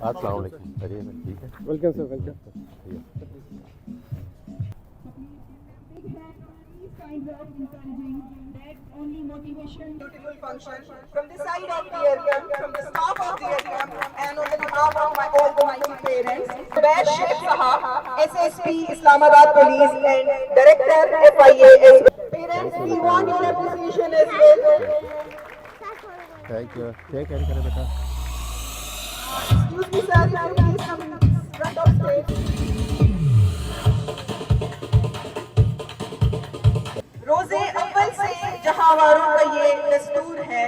अस्सलाम वालेकुम। चलिए सर, ठीक है। Welcome sir, welcome. Only motivation, beautiful function from the side of the area, from the staff of the area, and on the behalf of all the mighty parents, Zubair Sheikh Sahab, SSP Islamabad Police and Director FIA. Parents, we want your appreciation as well. Thank you. क्या carry करे बेटा? Excuse me, sir, can you please come in front of stage? रोजे अव्वल से जहां वारों का ये दस्तूर है,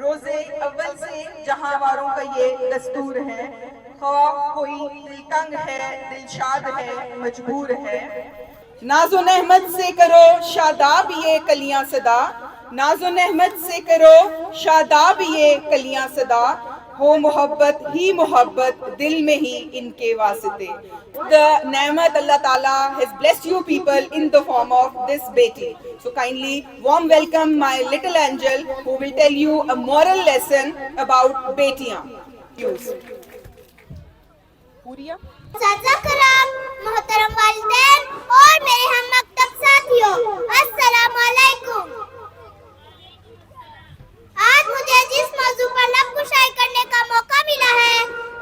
रोजे अव्वल से जहां वारों का ये दस्तूर है, ख्वाह कोई दिलतंग है, दिलशाद है, मजबूर है, नाज़ो नेहमत से करो शादाब ये कलियां सदा, नाज़ो नेहमत से करो शादाब ये कलियां सदा, हो मोहब्बत ही मोहब्बत दिल में ही इनके वास्ते. The Nehmat Allah Ta'ala has blessed you people in the form of this beti. So kindly warm welcome my little angel who will tell you a moral lesson about betiyan. Use. Puriya. साजा कराम, मोहतरम वालिदैन और मेरे हम मकतब साथियों, अस्सलाम वालेकुम। आज मुझे जिस मौजू पर लब कुशाई करने का मौका मिला है,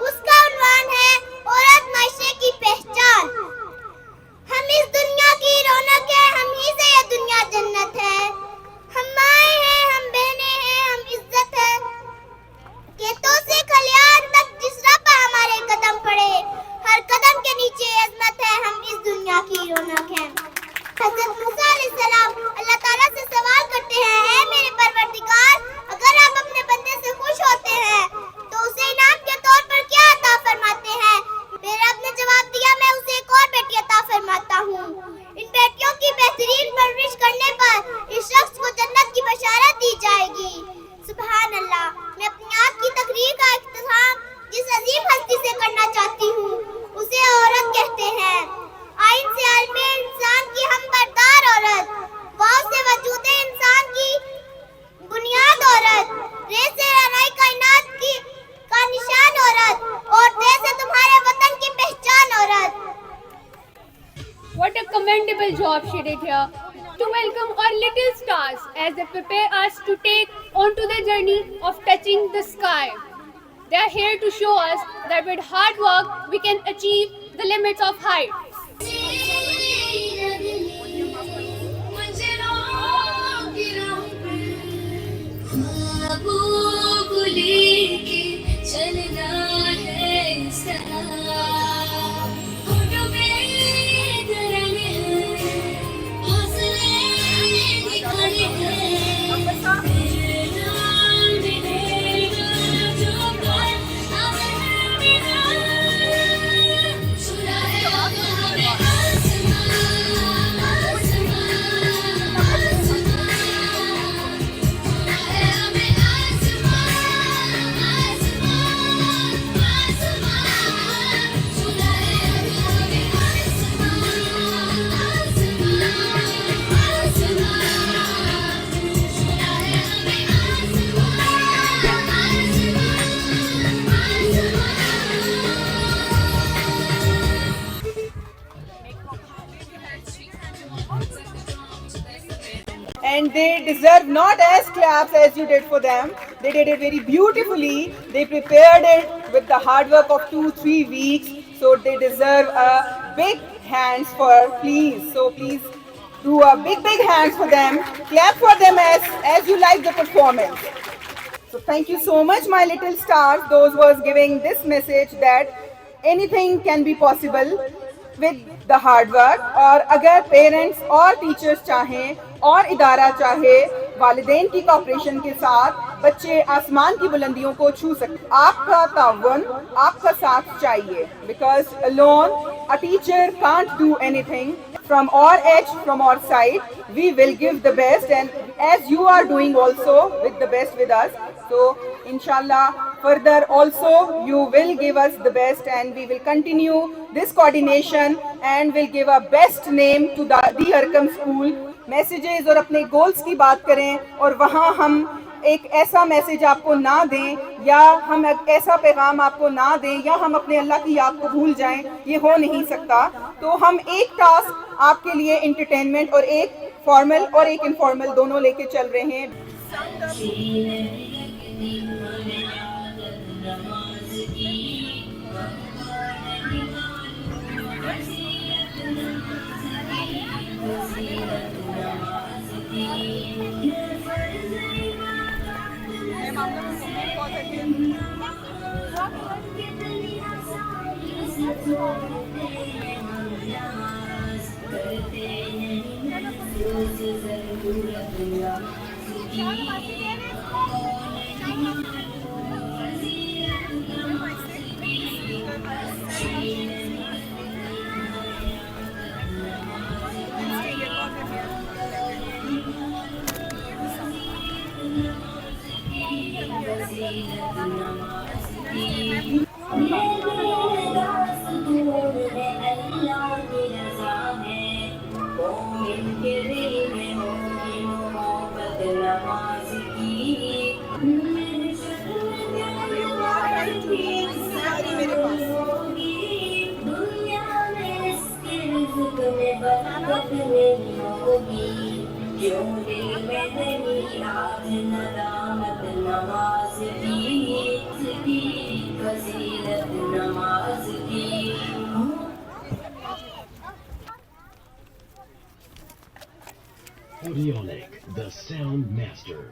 उसका उन्वान है औरत मायशे की पहचान। हम इस दुनिया की रौनक है, हम ही से ये दुनिया जन्नत है। हम माएँ हैं, हम बहनें हैं, हम इज्जत है। खेतों से खलियान तक जिस राह पर हमारे कदम पड़े, हर कदम के नीचे अजमत है, हम इस दुनिया की रौनक हैं। हज़रत मूसा अलैहिस्सलाम अल्लाह ताला से सवाल करते हैं, ऐ मेरे परवरदिगार, अगर आप अपने बंदे से खुश होते हैं तो उसे इनाम के तौर पर क्या अता फरमाते हैं? मेरे रब ने जवाब दिया, मैं उसे एक और बेटी अता फरमाता हूँ। इन बेटियों की बेहतरीन परवरिश करने पर इस शख्स को जन्नत की बशारत दी जाएगी। सुभान अल्लाह। मैं अपनी आज की तकरीर का इख्तिताम जिस अजीम हस्ती से करना चाहती हूँ, उसे औरत कहते हैं। आइन से आलमे इंसान की हमबरदार औरत, वाव से वजूदे इंसान की बुनियाद औरत, रे से रानाई कायनात की का निशान औरत, और दे से तुम्हारे वतन की पहचान औरत। What a commendable job she did here to welcome our little stars as they prepare us to take onto the journey of touching the sky. They are here to show us that with hard work we can achieve the limits of height. And they deserve not as claps as you did for them. They did it very beautifully. They prepared it with the hard work of 2-3 weeks. So they deserve a big hands for, please. So please do a big hands for them. Clap for them as you like the performance. So thank you so much, my little stars, those who was giving this message that anything can be possible with the hard work. और अगर parents और teachers चाहें और इदारा चाहे, वालिदैन की cooperation के साथ बच्चे आसमान की बुलंदियों को छू सकते। आपका ताउन, आपका साथ चाहिए, because alone a teacher can't do anything. From our edge, from our side, we will give the best, and as you are doing also with the best with us. So inshallah further also you will give us the best, and we will continue this coordination and will give a best name to the Harkam school. Messages और अपने goals की बात करें और वहाँ हम ایک ایسا میسج آپ کو نہ دیں یا ہم ایک ایسا پیغام آپ کو نہ دیں یا ہم اپنے اللہ کی یاد کو بھول جائیں، یہ ہو نہیں سکتا. تو ہم ایک ٹاسک آپ کے لیے انٹرٹینمنٹ اور ایک فارمل اور ایک انفارمل دونوں لے کے چل رہے ہیں. Audionic, the sound master.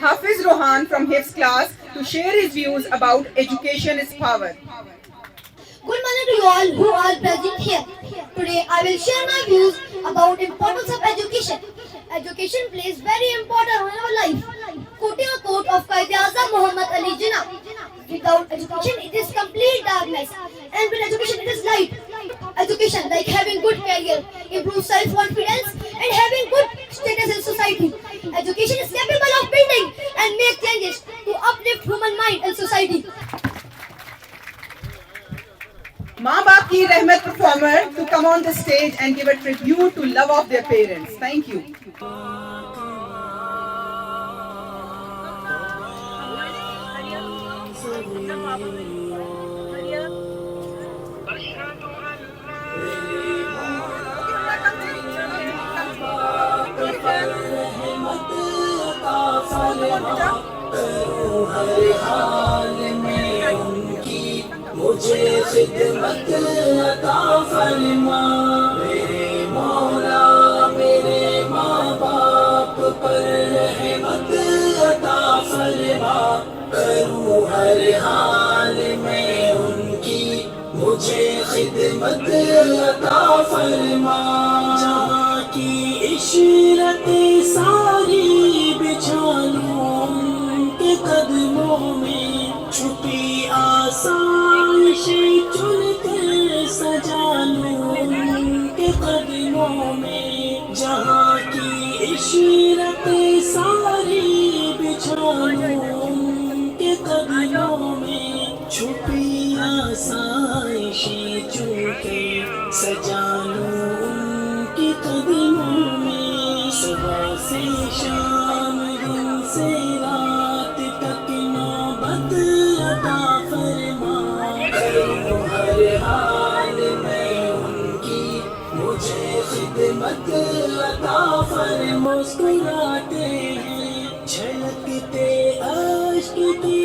Hafiz Rohan from Hifz class to share his views about education is power. Good morning to you all who are present here. Today I will share my views about importance of education. Education plays very important role in our life. Quoting a quote of Quaid-e-Azam Muhammad Ali Jinnah, without education it is complete darkness, and with education it is light. Education, like having good career, improves self-confidence and having good status in society. Education is capable of building and make changes to uplift human mind and society. ماں باپ کی رحمت performer to come on the stage and give a tribute to love of their parents. Thank you. مجھے خدمت عطا فرما میرے مولا، میرے ماں باپ پر رحمت عطا فرما، کروں ہر حال میں ان کی مجھے خدمت عطا فرما. جہاں کی عشرت ساری بچھا لوں ان کے قدموں میں، چھپی آسائشیں چن کر سجا لوں ان کے قدموں میں. جہاں کی عشرت ساری بچھا لوں ان کے قدموں میں، چھپی آسائشیں چن کر سجا لوں ان کے قدموں میں. صبح سے شام، دن سے رات تک نوبت عطا فرما، کروں ہر حال میں ان کی مجھے خدمت عطا فرما. مسکراتے ہیں جھلکتے اشک کی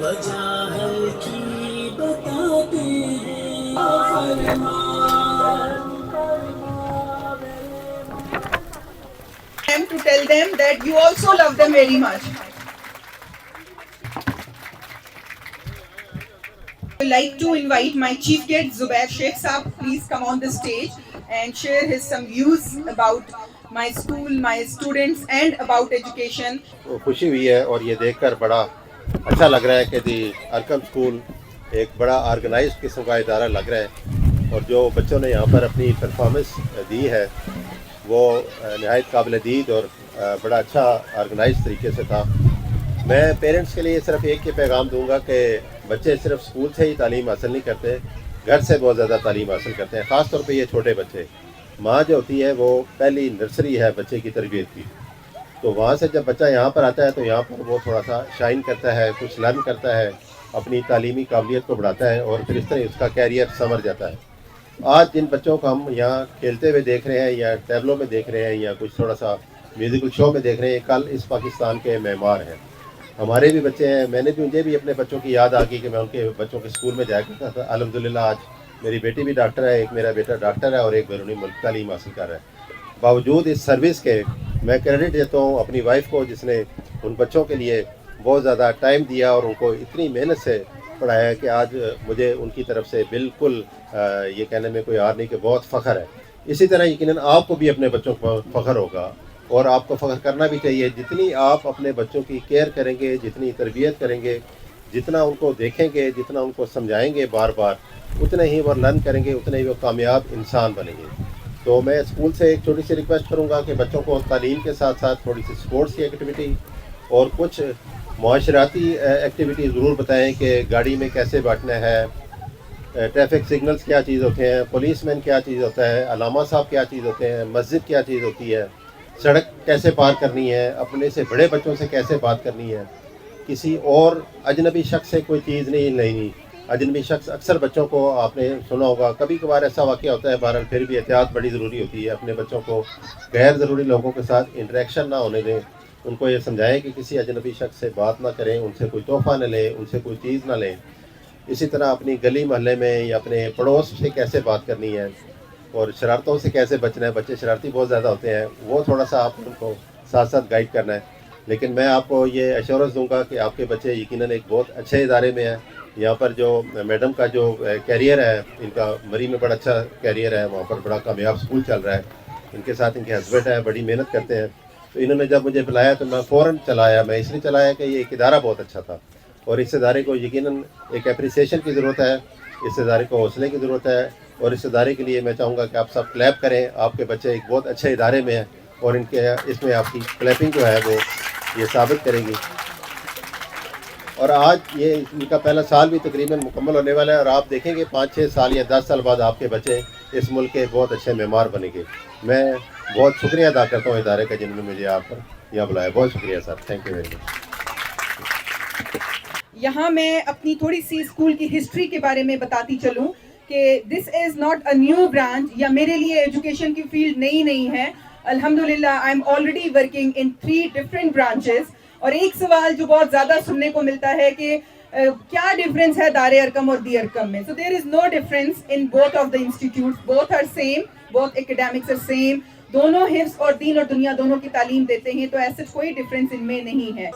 وجہ حل کی بتاتے ہیں فرمان To tell them that you also love them very much. I would like to invite my chief guest Zubair Sheikh Saab, please come on the stage and share his some views about my school, my students and about education. خوشی ہوئی ہے اور یہ دیکھ کر بڑا اچھا لگ رہا ہے کہ دی ارکم اسکول ایک بڑا آرگنائزڈ قسم کا ادارہ لگ رہا ہے اور جو بچوں نے یہاں پر اپنی پرفارمنس دی ہے وہ نہایت قابل دید اور بڑا اچھا آرگنائز طریقے سے تھا. میں پیرنٹس کے لیے صرف ایک ہی پیغام دوں گا کہ بچے صرف اسکول سے ہی تعلیم حاصل نہیں کرتے, گھر سے بہت زیادہ تعلیم حاصل کرتے ہیں, خاص طور پہ یہ چھوٹے بچے. ماں جو ہوتی ہے وہ پہلی نرسری ہے بچے کی تربیت کی, تو وہاں سے جب بچہ یہاں پر آتا ہے تو یہاں پر وہ تھوڑا سا شائن کرتا ہے, کچھ لرن کرتا ہے, اپنی تعلیمی قابلیت کو بڑھاتا ہے اور پھر اس طرح اس کا کیریئر سنور جاتا ہے. آج جن بچوں کو ہم یہاں کھیلتے ہوئے دیکھ رہے ہیں یا ٹیبلوں میں دیکھ رہے ہیں یا کچھ تھوڑا سا میوزیکل شو میں دیکھ رہے ہیں, کل اس پاکستان کے معمار ہیں. ہمارے بھی بچے ہیں, مجھے بھی اپنے بچوں کی یاد آ گئی کہ میں ان کے بچوں کے اسکول میں جایا کرتا تھا. الحمدللہ آج میری بیٹی بھی ڈاکٹر ہے, ایک میرا بیٹا ڈاکٹر ہے اور ایک بیرونی ملک تعلیم حاصل کر رہا ہے. باوجود اس سروس کے میں کریڈٹ دیتا ہوں اپنی وائف کو, جس نے ان بچوں کے لیے بہت زیادہ ٹائم دیا اور ان کو اتنی محنت سے پڑھایا کہ آج مجھے ان کی طرف سے بالکل یہ کہنے میں کوئی آر نہیں کہ بہت فخر ہے. اسی طرح یقیناً آپ کو بھی اپنے بچوں پر فخر ہوگا اور آپ کو فخر کرنا بھی چاہیے. جتنی آپ اپنے بچوں کی کیئر کریں گے, جتنی تربیت کریں گے, جتنا ان کو دیکھیں گے, جتنا ان کو سمجھائیں گے بار بار, اتنے ہی وہ لرن کریں گے, اتنے ہی وہ کامیاب انسان بنیں گے. تو میں اسکول سے ایک چھوٹی سی ریکویسٹ کروں گا کہ بچوں کو تعلیم کے ساتھ ساتھ تھوڑی سی اسپورٹس کی ایکٹیویٹی اور کچھ معاشراتی ایکٹیویٹی ضرور بتائیں کہ گاڑی میں کیسے بیٹھنا ہے, ٹریفک سگنلز کیا چیز ہوتے ہیں, پولیس مین کیا چیز ہوتا ہے, علامہ صاحب کیا چیز ہوتے ہیں, مسجد کیا چیز ہوتی ہے, سڑک کیسے پار کرنی ہے, اپنے سے بڑے بچوں سے کیسے بات کرنی ہے, کسی اور اجنبی شخص سے کوئی چیز نہیں لینی. اجنبی شخص اکثر بچوں کو آپ نے سنا ہوگا, کبھی کبھار ایسا واقعہ ہوتا ہے, بہرحال پھر بھی احتیاط بڑی ضروری ہوتی ہے. اپنے بچوں کو غیر ضروری لوگوں کے ساتھ انٹریکشن نہ ہونے دیں. ان کو یہ سمجھائیں کہ کسی اجنبی شخص سے بات نہ کریں, ان سے کوئی تحفہ نہ لیں, ان سے کوئی چیز نہ لیں. اسی طرح اپنی گلی محلے میں یا اپنے پڑوس سے کیسے بات کرنی ہے اور شرارتوں سے کیسے بچنا ہے. بچے شرارتی بہت زیادہ ہوتے ہیں, وہ تھوڑا سا آپ ان کو ساتھ ساتھ گائیڈ کرنا ہے. لیکن میں آپ کو یہ ایشورنس دوں گا کہ آپ کے بچے یقیناً ایک بہت اچھے ادارے میں ہیں. یہاں پر جو میڈم کا جو کیریئر ہے, ان کا مری میں بڑا اچھا کیریئر ہے, وہاں پر بڑا کامیاب اسکول چل رہا ہے. ان کے ساتھ ان کے ہسبینڈ ہیں, بڑی محنت کرتے ہیں. تو انہوں نے جب مجھے بلایا تو میں فوراً چلایا. میں اس لیے چلایا کہ یہ ایک ادارہ بہت اچھا تھا اور اس ادارے کو یقیناً ایک اپریسیشن کی ضرورت ہے, اس ادارے کو حوصلے کی ضرورت ہے. اور اس ادارے کے لیے میں چاہوں گا کہ آپ سب کلیپ کریں. آپ کے بچے ایک بہت اچھے ادارے میں ہیں اور ان کے اس میں آپ کی کلیپنگ جو ہے وہ یہ ثابت کرے گی. اور آج یہ ان کا پہلا سال بھی تقریباً مکمل ہونے والا ہے اور آپ دیکھیں گے 5-6 سال یا 10 سال بعد آپ کے بچے اس ملک کے بہت اچھے معمار بنیں گے. میں بہت شکریہ ادا کرتا ہوں ادارے کا جنہوں نے مجھے آپ پر یہاں بلایا. بہت شکریہ سر, تھینک یو ویری مچ. یہاں میں اپنی تھوڑی سی اسکول کی ہسٹری کے بارے میں بتاتی چلوں کہ this is not a new branch, یا میرے لیے ایجوکیشن کی فیلڈ نئی نہیں ہے. الحمدللہ I am already working in 3 different branches. اور ایک سوال جو بہت زیادہ سننے کو ملتا ہے کہ کیا ڈفرینس ہے دار ارقم اور دی ارقم میں. So there is no difference in both of the institutes, both are same, both academics are same. دونوں حفظ اور دین اور دنیا دونوں کی تعلیم دیتے ہیں, تو ایسا کوئی ڈفرینس ان میں نہیں ہے.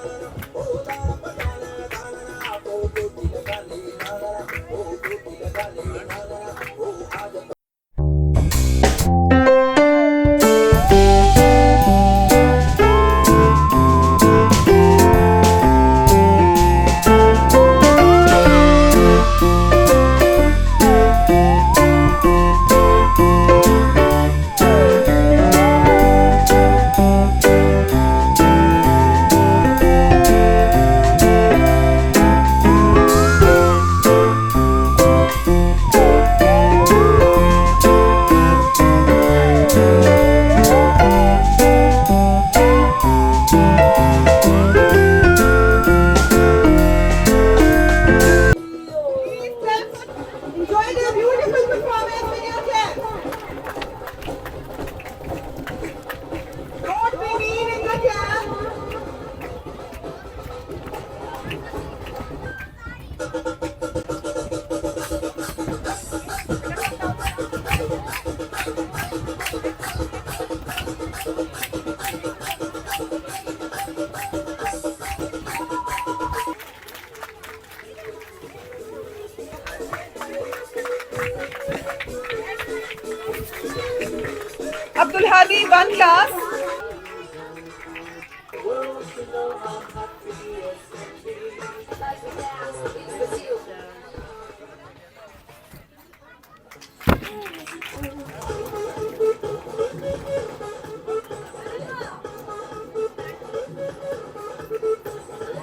Abdul Hadi, one class.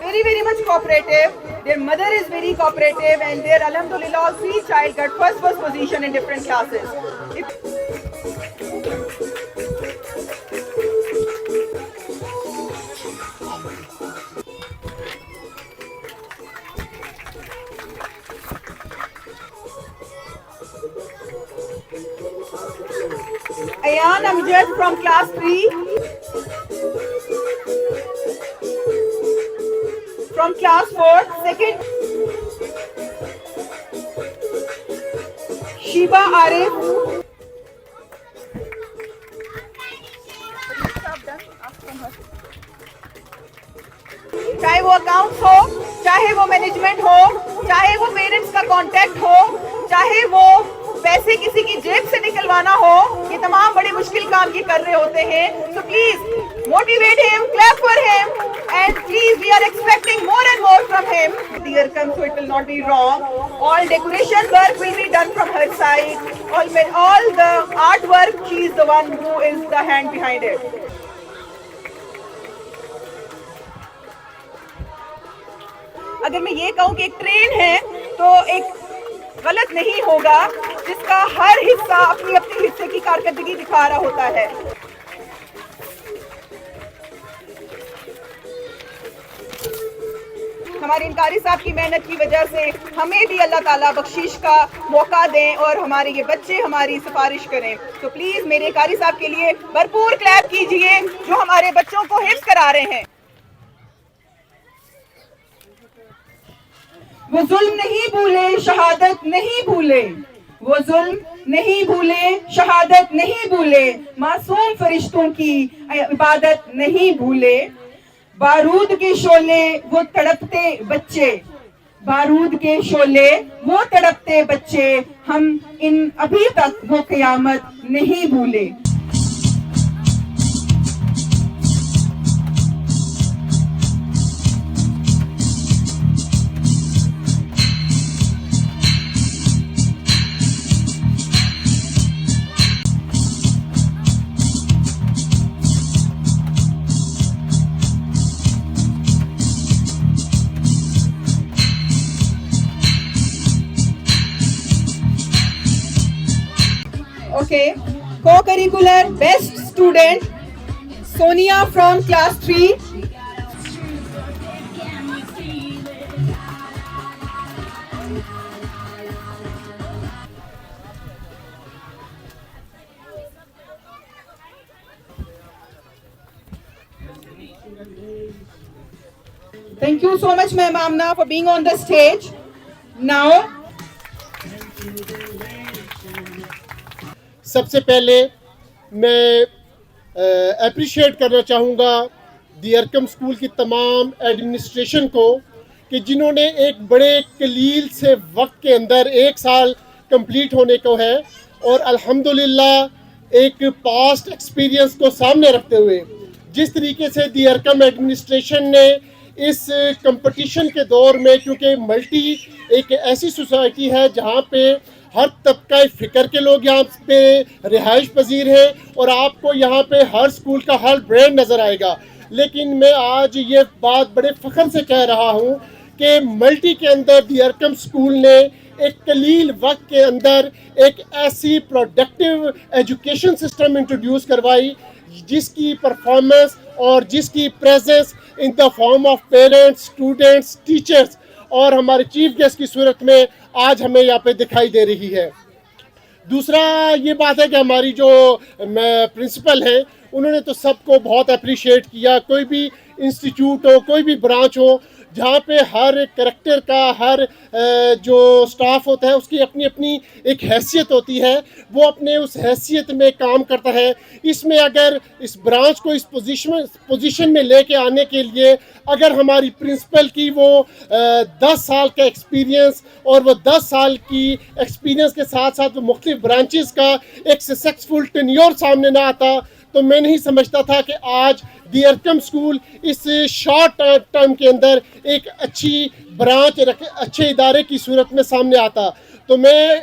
Very much cooperative. Their mother is very cooperative, and their alhamdulillah all three child got first position in different classes. Ayan Amjad from class 3. From class 4, second. Shiba Arif. चाहे वो accounts हो, चाहे वो management हो, चाहे वो parents का contact हो, चाहे वो पैसे किसी की जेब से निकलवाना हो, ये तमाम बड़े मुश्किल काम ये कर रहे होते हैं. So please motivate him, clap for him, and please we are expecting more and more from him. Dear come, so it will not be wrong. All decoration work will be done from her side. All the artwork, she is the one who is the hand behind it. अगर मैं ये कहूँ कि एक train है तो एक गलत नहीं होगा जिसका हर हिस्सा अपनी अपनी हिस्से की कारकर्दगी दिखा रहा होता है. हमारे इन कारी साहब की मेहनत की वजह से हमें भी अल्लाह ताला बख्शिश का मौका दें और हमारे ये बच्चे हमारी सिफारिश करें. तो प्लीज मेरे कारी साहब के लिए भरपूर क्लैप कीजिए जो हमारे बच्चों को हिफ्ज़ करा रहे हैं. वो जुल्म नहीं भूले, शहादत नहीं भूले. वो जुल्म नहीं भूले, शहादत नहीं भूले. मासूम फरिश्तों की इबादत नहीं भूले. बारूद के शोले वो तड़पते बच्चे, बारूद के शोले वो तड़पते बच्चे. हम इन अभी तक वो क़यामत नहीं भूले. Okay, co-curricular best student Sonia from class 3. Thank you so much, Ma'am Amna, for being on the stage. Now, सबसे पहले मैं अप्रिशिएट करना चाहूँगा दी अरकम स्कूल की तमाम एडमिनिस्ट्रेशन को कि जिन्होंने एक बड़े कलील से वक्त के अंदर 1 साल कंप्लीट होने को है और अल्हम्दुलिल्लाह एक पास्ट एक्सपीरियंस को सामने रखते हुए जिस तरीके से दी अरकम एडमिनिस्ट्रेशन ने इस कंपटीशन के दौर में, क्योंकि मल्टी एक ऐसी सोसाइटी है जहाँ पे हर तबका फ़िक्र के लोग यहाँ पे रिहाइश पजीर हैं और आपको यहाँ पे हर स्कूल का हर ब्रांड नज़र आएगा. लेकिन मैं आज ये बात बड़े फ़ख्र से कह रहा हूँ कि मल्टी के अंदर दी अरकम स्कूल ने एक कलील वक्त के अंदर एक ऐसी प्रोडक्टिव एजुकेशन सिस्टम इंट्रोड्यूस करवाई जिसकी परफॉर्मेंस और जिसकी presence in the form of parents, students, teachers और हमारे चीफ गेस्ट की सूरत में आज हमें यहाँ पे दिखाई दे रही है. दूसरा ये बात है कि हमारी जो प्रिंसिपल हैं उन्होंने तो सबको बहुत अप्रिशिएट किया. कोई भी इंस्टीट्यूट हो, कोई भी ब्रांच हो, جہاں پہ ہر کریکٹر کا ہر جو سٹاف ہوتا ہے اس کی اپنی اپنی ایک حیثیت ہوتی ہے, وہ اپنے اس حیثیت میں کام کرتا ہے. اس میں اگر اس برانچ کو اس پوزیشن میں لے کے آنے کے لیے اگر ہماری پرنسپل کی وہ 10 سال کا ایکسپیرینس اور وہ 10 سال کی ایکسپیرینس کے ساتھ ساتھ وہ مختلف برانچز کا ایک سکسیسفل ٹینیور سامنے نہ آتا تو میں نہیں سمجھتا تھا کہ آج دی ارکم اسکول اس شارٹ ٹائم کے اندر ایک اچھی برانچ اچھے ادارے کی صورت میں سامنے آتا. تو میں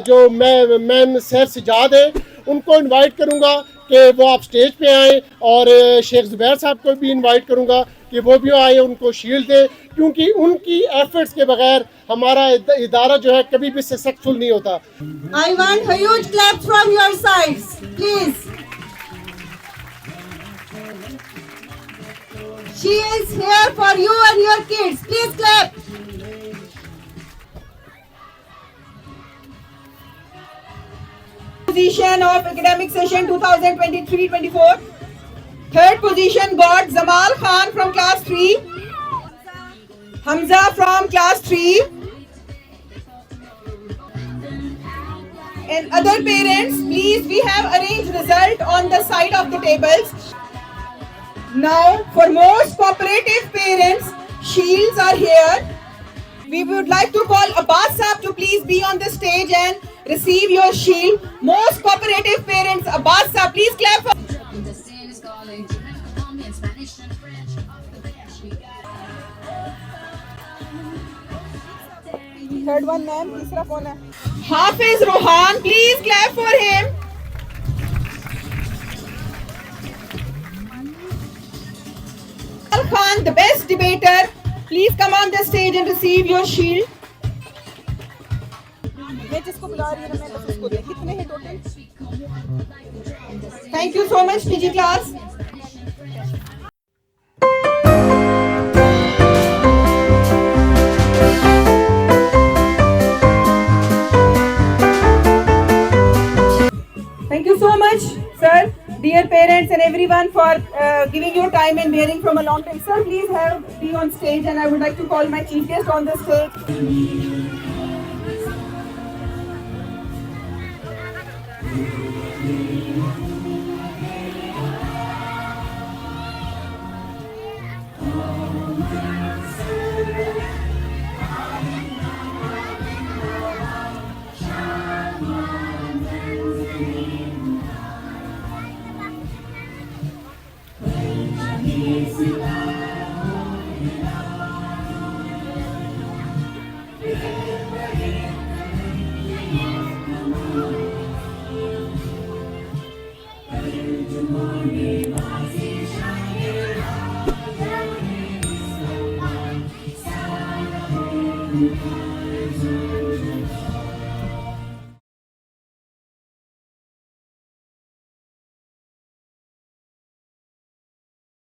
جو میم سیر سجاد ہیں ان کو انوائٹ کروں گا کہ وہ آپ سٹیج پہ آئیں, اور شیخ زبیر صاحب کو بھی انوائٹ کروں گا کہ وہ بھی آئیں, ان کو شیلڈ دیں, کیونکہ ان کی ایفرٹس کے بغیر ہمارا ادارہ جو ہے کبھی بھی سکسیسفل نہیں ہوتا. I want a huge clap from your sides, please. She is here for you and your kids. Please clap. Position of academic session 2023-24. Third position got Zamal Khan from class 3. Hamza from class 3. And other parents, please, we have arranged result on the side of the tables. Now, for most cooperative parents, shields are here. We would like to call Abbas Saab to please be on the stage and receive your shield. Most cooperative parents, Abbas Saab, please clap for. Third one, ma'am. तीसरा कौन है? Hafiz Rohan, please clap for him. Khan, the best debater, please come on the stage and receive your shield. मैं जिसको बुला रही हूँ ना मैं बस उसको दे. कितने हैं total? Thank you so much, PG class. Thank you so much, sir, dear parents and everyone for giving your time and bearing from a long time. Sir, please be on stage, and I would like to call my chief guest on the stage.